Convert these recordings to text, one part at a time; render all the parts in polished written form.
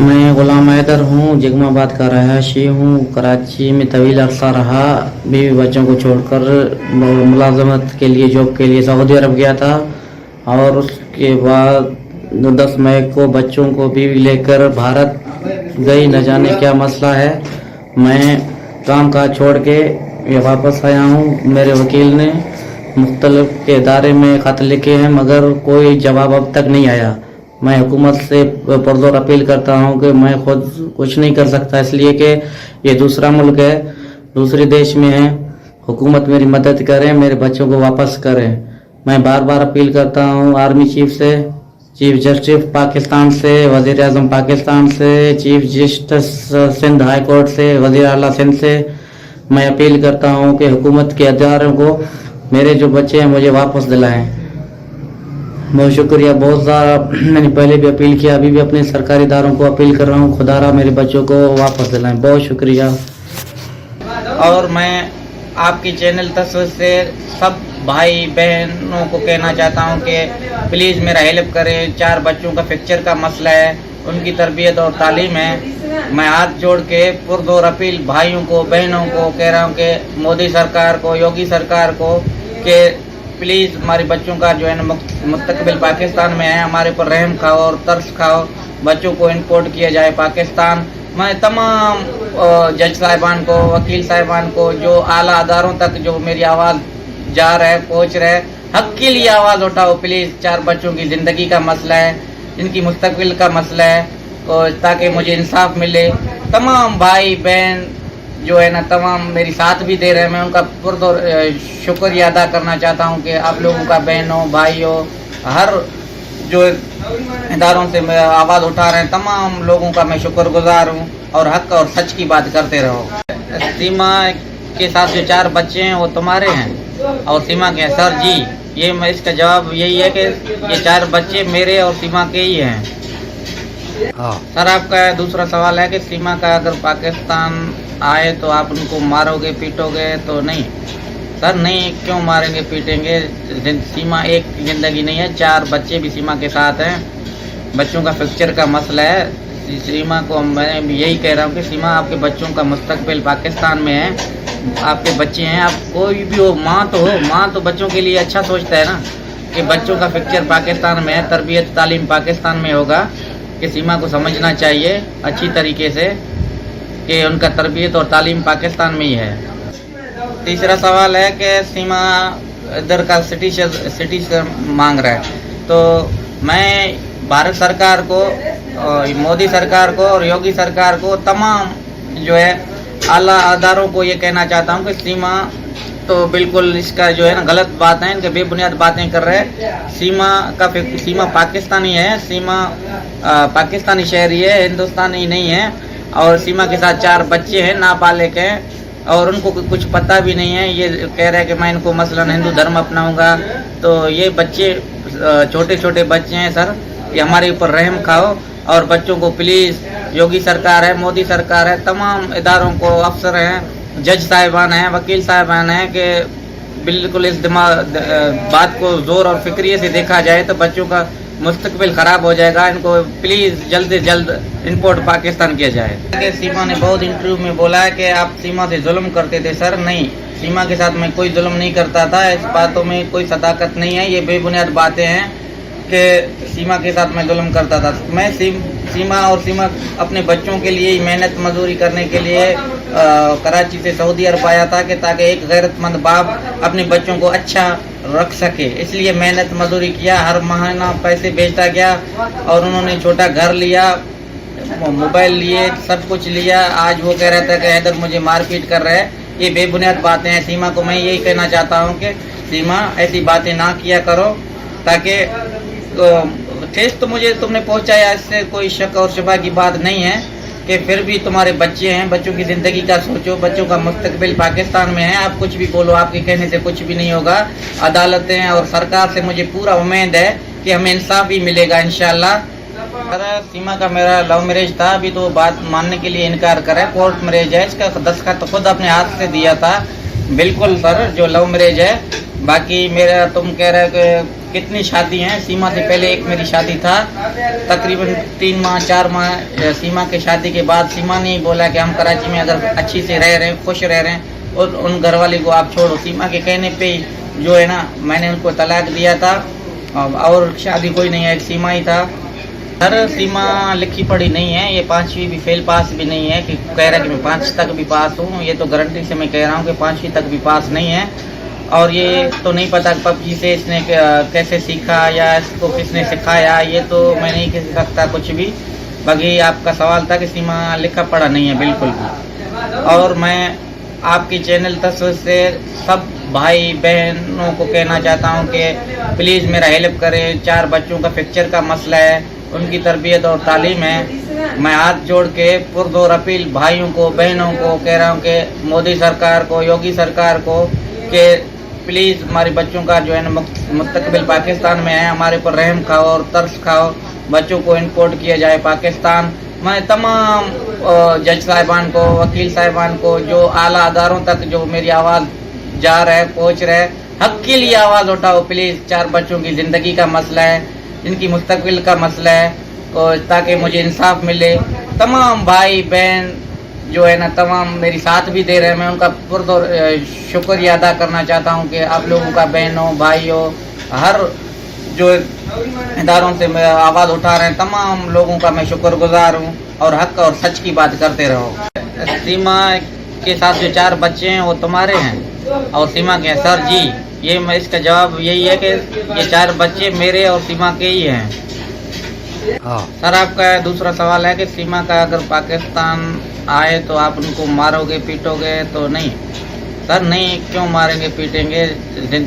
मैं गुलाम हैदर हूँ, जिगमाबाद का रहायशी हूँ। कराची में तवील अरसा रहा। बीवी बच्चों को छोड़कर मुलाजमत के लिए, जॉब के लिए सऊदी अरब गया था। और उसके बाद 10 मई को बच्चों को बीवी लेकर भारत गई। न जाने क्या मसला है। मैं काम काज छोड़ के ये वापस आया हूँ। मेरे वकील ने मुख्तलिफ के इदारे में ख़त लिखे हैं, मगर कोई जवाब अब तक नहीं आया। मैं हुकूमत से पुरज़ोर अपील करता हूँ कि मैं खुद कुछ नहीं कर सकता, इसलिए कि ये दूसरा मुल्क है, दूसरे देश में है। हुकूमत मेरी मदद करे, मेरे बच्चों को वापस करे। मैं बार बार अपील करता हूँ आर्मी चीफ से, चीफ जस्टिस पाकिस्तान से, वज़ीर आज़म पाकिस्तान से, chief justice Sindh high court से, वज़ीर आला सिंध से। मैं अपील करता हूँ कि हुकूमत के अदारों को मेरे जो बच्चे हैं मुझे वापस दिलाएं। बहुत शुक्रिया। बहुत ज़्यादा मैंने पहले भी अपील किया, अभी भी अपने सरकारी इदारों को अपील कर रहा हूँ, खुदारा मेरे बच्चों को वापस दिलाएं। बहुत शुक्रिया। और मैं आपकी चैनल तस्वीर से सब भाई बहनों को कहना चाहता हूँ कि प्लीज़ मेरा हेल्प करें। 4 बच्चों का फ्रैक्चर का मसला है, उनकी तरबियत और तालीम है। मैं हाथ जोड़ के पुरज़ोर अपील भाइयों को बहनों को कह रहा हूँ कि मोदी सरकार को, योगी सरकार को, कि प्लीज़ हमारे बच्चों का जो है ना मुस्तकबिल पाकिस्तान में है, हमारे पर रहम खाओ और तरस खाओ। बच्चों को इंपोर्ट किया जाए पाकिस्तान। मैं तमाम जज साहिबान को, वकील साहिबान को, जो आला अदारों तक जो मेरी आवाज़ जा रहा है, पहुँच रहा है, हक के लिए आवाज़ उठाओ प्लीज़। 4 बच्चों की ज़िंदगी का मसला है, इनकी मुस्तकबिल का मसला है, और ताकि मुझे इंसाफ मिले। तमाम भाई बहन जो है ना, तमाम मेरी साथ भी दे रहे हैं। मैं उनका पुरज़ोर शुक्रिया अदा करना चाहता हूँ कि आप लोगों का, बहनों भाइयों, हर जो इदारों से मैं आवाज़ उठा रहे हैं, तमाम लोगों का मैं शुक्रगुजार हूँ। और हक और सच की बात करते रहो। सीमा के साथ जो 4 बच्चे हैं वो तुम्हारे हैं और सीमा के हैं? सर जी, ये मैं इसका जवाब यही है कि ये 4 बच्चे मेरे और सीमा के ही हैं। सर, आपका दूसरा सवाल है कि सीमा का अगर पाकिस्तान आए तो आप उनको मारोगे पीटोगे? तो नहीं सर, नहीं, क्यों मारेंगे पीटेंगे? सीमा एक ज़िंदगी नहीं है, 4 बच्चे भी सीमा के साथ हैं। बच्चों का फ्रैक्चर का मसला है। सीमा को मैं यही कह रहा हूँ कि सीमा, आपके बच्चों का मुस्तकबिल पाकिस्तान में है, आपके बच्चे हैं। आप कोई भी हो, माँ तो हो, माँ तो बच्चों के लिए अच्छा सोचता है ना, कि बच्चों का फ्रैक्चर पाकिस्तान में है, तरबियत तालीम पाकिस्तान में होगा। कि सीमा को समझना चाहिए अच्छी तरीके से कि उनका तरबियत और तालीम पाकिस्तान में ही है। तीसरा सवाल है कि सीमा इधर का सिटीजन मांग रहा है। तो मैं भारत सरकार को, मोदी सरकार को और योगी सरकार को, तमाम जो है आला अदारों को ये कहना चाहता हूँ कि सीमा तो बिल्कुल इसका जो है ना गलत बात है, इनके बेबुनियाद बातें कर रहे हैं। सीमा पाकिस्तानी है, सीमा पाकिस्तानी शहरी है, हिंदुस्तानी नहीं है। और सीमा के साथ 4 बच्चे हैं, नाबालिग हैं, और उनको कुछ पता भी नहीं है। ये कह रहा है कि मैं इनको मसलन हिंदू धर्म अपनाऊंगा। तो ये बच्चे छोटे छोटे बच्चे हैं सर, ये हमारे ऊपर रहम खाओ। और बच्चों को प्लीज़, योगी सरकार है, मोदी सरकार है, तमाम इदारों को, अफसर हैं, जज साहिबान हैं, वकील साहिबान हैं, कि बिल्कुल इस बात को ज़ोर और फिक्रिये से देखा जाए तो बच्चों का मुस्तकबिल ख़राब हो जाएगा। इनको प्लीज़ जल्द से जल्द इंपोर्ट पाकिस्तान किया जाए। सीमा ने बहुत इंटरव्यू में बोला है कि आप सीमा से जुल्म करते थे। सर नहीं, सीमा के साथ मैं कोई जुल्म नहीं करता था, इस बातों में कोई सदाकत नहीं है। ये बेबुनियाद बातें हैं कि सीमा के साथ मैं जुल्म करता था। मैं सीमा अपने बच्चों के लिए मेहनत मजदूरी करने के लिए कराची से सऊदी अरब आया था, कि ताकि एक गैरतमंद बाप अपने बच्चों को अच्छा रख सके। इसलिए मेहनत मजदूरी किया, हर महीना पैसे भेजता गया, और उन्होंने छोटा घर लिया, मोबाइल लिए, सब कुछ लिया। आज वो कह रहा था कि हैदर मुझे मारपीट कर रहा है। ये बेबुनियाद बातें हैं। सीमा को मैं यही कहना चाहता हूँ कि सीमा, ऐसी बातें ना किया करो, ताकि ठेस तो मुझे तुमने पहुँचाया, इससे कोई शक और शुबा की बात नहीं है, कि फिर भी तुम्हारे बच्चे हैं, बच्चों की ज़िंदगी का सोचो, बच्चों का मुस्तकबिल पाकिस्तान में है। आप कुछ भी बोलो, आपके कहने से कुछ भी नहीं होगा। अदालतें और सरकार से मुझे पूरा उम्मीद है कि हमें इंसाफ भी मिलेगा इंशाल्लाह। अरे सीमा का मेरा लव मैरिज था, अभी तो बात मानने के लिए इनकार कर रहा है। कोर्ट मैरिज है, इसका दस्तखत तो खुद अपने हाथ से दिया था। बिल्कुल सर, जो लव मैरिज है। बाकी मेरा, तुम कह रहे हो कितनी शादी हैं। सीमा से पहले एक मेरी शादी था, तकरीबन 3 माह 4 माह सीमा के शादी के बाद सीमा ने बोला कि हम कराची में अगर अच्छी से रह रहे हैं, खुश रह रहे हैं और उन घरवाली को आप छोड़ो। सीमा के कहने पे जो है ना मैंने उनको तलाक दिया था और शादी कोई नहीं है, एक सीमा ही था। सर सीमा लिखी पढ़ी नहीं है, ये 5वीं भी फेल पास भी नहीं है कि कह रहा है कि मैं 5 तक भी पास हूँ। ये तो गारंटी से मैं कह रहा हूँ कि 5वीं तक भी पास नहीं है। और ये तो नहीं पता पबजी से इसने कैसे सीखा या इसको किसने सिखाया, ये तो मैं नहीं कह सकता कुछ भी। बाकी आपका सवाल था कि सीमा लिखा पढ़ा नहीं है, बिल्कुल भी। और मैं आपकी चैनल तस्वीर से सब भाई बहनों को कहना चाहता हूँ कि प्लीज़ मेरा हेल्प करें। 4 बच्चों का फ्रैक्चर का मसला है, उनकी तरबियत और तालीम है। मैं हाथ जोड़ के पुरजोर अपील भाइयों को बहनों को कह रहा हूँ कि मोदी सरकार को, योगी सरकार को कि प्लीज़ हमारे बच्चों का जो है ना मुस्तकबिल पाकिस्तान में है, हमारे ऊपर रहम खाओ और तरस खाओ। बच्चों को इंपोर्ट किया जाए पाकिस्तान। मैं तमाम जज साहिबान को, वकील साहिबान को, जो आला अदारों तक जो मेरी आवाज़ जा रहा है, पहुँच रहा है, हक के लिए आवाज़ उठाओ प्लीज़। 4 बच्चों की ज़िंदगी का मसला है, इनकी मुस्तकबिल का मसला है, और ताकि मुझे इंसाफ मिले। तमाम भाई बहन जो है ना तमाम मेरी साथ भी दे रहे हैं। मैं उनका पुरजोर शुक्रिया अदा करना चाहता हूँ कि आप लोगों का बहनों भाइयों हर जो इदारों से मैं आवाज़ उठा रहे हैं, तमाम लोगों का मैं शुक्रगुजार हूँ और हक और सच की बात करते रहो। सीमा के साथ जो 4 बच्चे हैं वो तुम्हारे हैं? और सीमा के सर जी, ये मैं इसका जवाब यही है कि ये 4 बच्चे मेरे और सीमा के ही हैं। हाँ सर, आपका दूसरा सवाल है कि सीमा का अगर पाकिस्तान आए तो आप उनको मारोगे पीटोगे? तो नहीं सर, नहीं, क्यों मारेंगे पीटेंगे?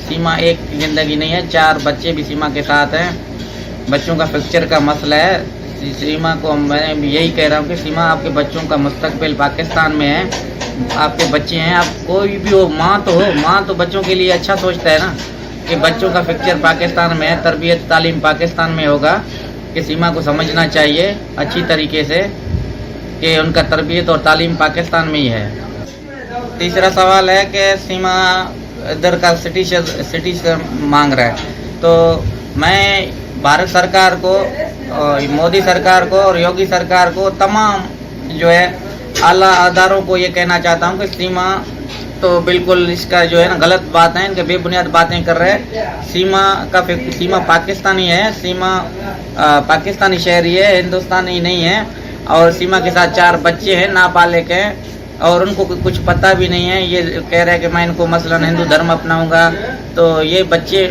सीमा एक ज़िंदगी नहीं है, 4 बच्चे भी सीमा के साथ हैं। बच्चों का फ्रैक्चर का मसला है। सीमा को मैं यही कह रहा हूँ कि सीमा, आपके बच्चों का मुस्तकबिल पाकिस्तान में है, आपके बच्चे हैं। आप कोई भी हो, माँ तो हो, माँ तो बच्चों के लिए अच्छा सोचता है ना कि बच्चों का फ्रैक्चर पाकिस्तान में है, तरबियत तालीम पाकिस्तान में होगा। कि सीमा को समझना चाहिए अच्छी तरीके से कि उनका तरबियत और तालीम पाकिस्तान में ही है। तीसरा सवाल है कि सीमा इधर का सिटीजन मांग रहा है। तो मैं भारत सरकार को, मोदी सरकार को और योगी सरकार को, तमाम जो है आला अदारों को ये कहना चाहता हूँ कि सीमा तो बिल्कुल इसका जो है ना गलत बात है, इनके बेबुनियाद बातें कर रहे हैं। सीमा पाकिस्तानी है, सीमा पाकिस्तानी शहरी है, हिंदुस्तानी नहीं है। और सीमा के साथ 4 बच्चे हैं, नाबालिग हैं, और उनको कुछ पता भी नहीं है। ये कह रहे हैं कि मैं इनको मसलन हिंदू धर्म अपनाऊंगा। तो ये बच्चे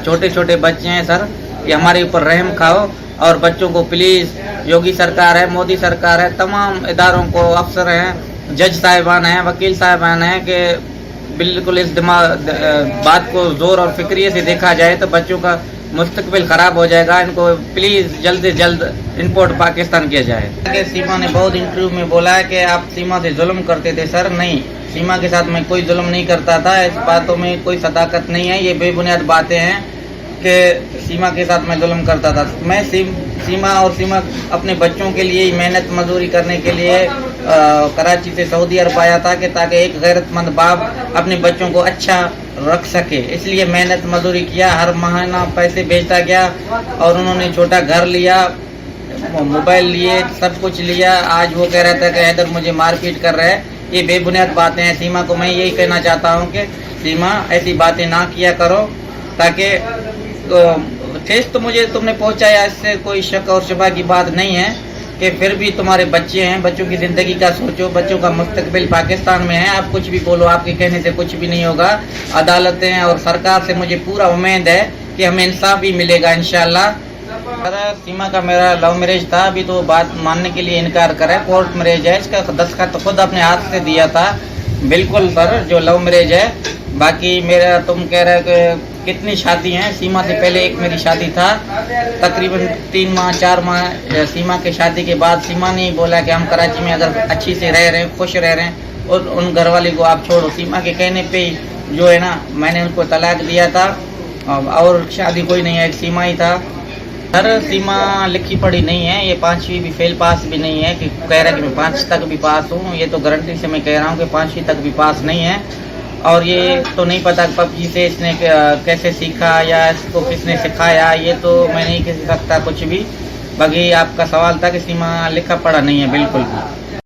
छोटे छोटे बच्चे हैं सर, ये हमारे ऊपर रहम खाओ। और बच्चों को प्लीज़, योगी सरकार है, मोदी सरकार है, तमाम इदारों को, अफसर हैं, जज साहिबान हैं, वकील साहिबान हैं, कि बिल्कुल इस बात को ज़ोर और फिक्रिये से देखा जाए तो बच्चों का मुस्तकबिल ख़राब हो जाएगा। इनको प्लीज़ जल्द से जल्द इंपोर्ट पाकिस्तान किया जाए। सीमा ने बहुत इंटरव्यू में बोला है कि आप सीमा से जुल्म करते थे। सर नहीं, सीमा के साथ मैं कोई जुल्म नहीं करता था, इस बातों में कोई सदाकत नहीं है। ये बेबुनियाद बातें हैं कि सीमा के साथ मैं जुल्म करता था। मैं सीमा अपने बच्चों के लिए ही मेहनत मजदूरी करने के लिए कराची से सऊदी अरब आया था कि ताकि एक गैरतमंद बाप अपने बच्चों को अच्छा रख सके। इसलिए मेहनत मजदूरी किया, हर महीना पैसे भेजता गया, और उन्होंने छोटा घर लिया, मोबाइल लिए, सब कुछ लिया। आज वो कह रहा था कि हैदर मुझे मारपीट कर रहा है। ये बेबुनियाद बातें हैं। सीमा को मैं यही कहना चाहता हूँ कि सीमा ऐसी बातें ना किया करो, ताकि ठेस तो मुझे तुमने पहुँचाया, इससे कोई शक और शुबा की बात नहीं है कि फिर भी तुम्हारे बच्चे हैं, बच्चों की ज़िंदगी का सोचो, बच्चों का मुस्तकबिल पाकिस्तान में है। आप कुछ भी बोलो, आपके कहने से कुछ भी नहीं होगा। अदालतें और सरकार से मुझे पूरा उम्मीद है कि हमें इंसाफ भी मिलेगा इंशाल्लाह। सर सीमा का मेरा लव मैरिज था, अभी तो बात मानने के लिए इनकार कर रहा है। कोर्ट मैरिज है, इसका दस्तखत तो खुद अपने हाथ से दिया था। बिल्कुल सर, जो लव मैरिज है। बाकी मेरा, तुम कह रहे हो कि कितनी शादी हैं? सीमा से पहले एक मेरी शादी था, तकरीबन 3 माह 4 माह सीमा के शादी के बाद सीमा ने बोला कि हम कराची में अगर अच्छी से रह रहे हैं, खुश रह रहे हैं, और उन घरवाली को आप छोड़ो। सीमा के कहने पे जो है ना मैंने उनको तलाक दिया था, और शादी कोई नहीं है, एक सीमा ही था। सर सीमा लिखी पढ़ी नहीं है, ये 5वीं भी फेल पास भी नहीं है कि कह रहा है कि मैं 5 तक भी पास हूँ। ये तो गारंटी से मैं कह रहा हूँ कि 5वीं तक भी पास नहीं है। और ये तो नहीं पता पबजी से इसने कैसे सीखा या इसको किसने सिखाया, ये तो मैं नहीं कह सकता कुछ भी। बाकी आपका सवाल था कि सीमा लिखा पढ़ा नहीं है, बिल्कुल भी।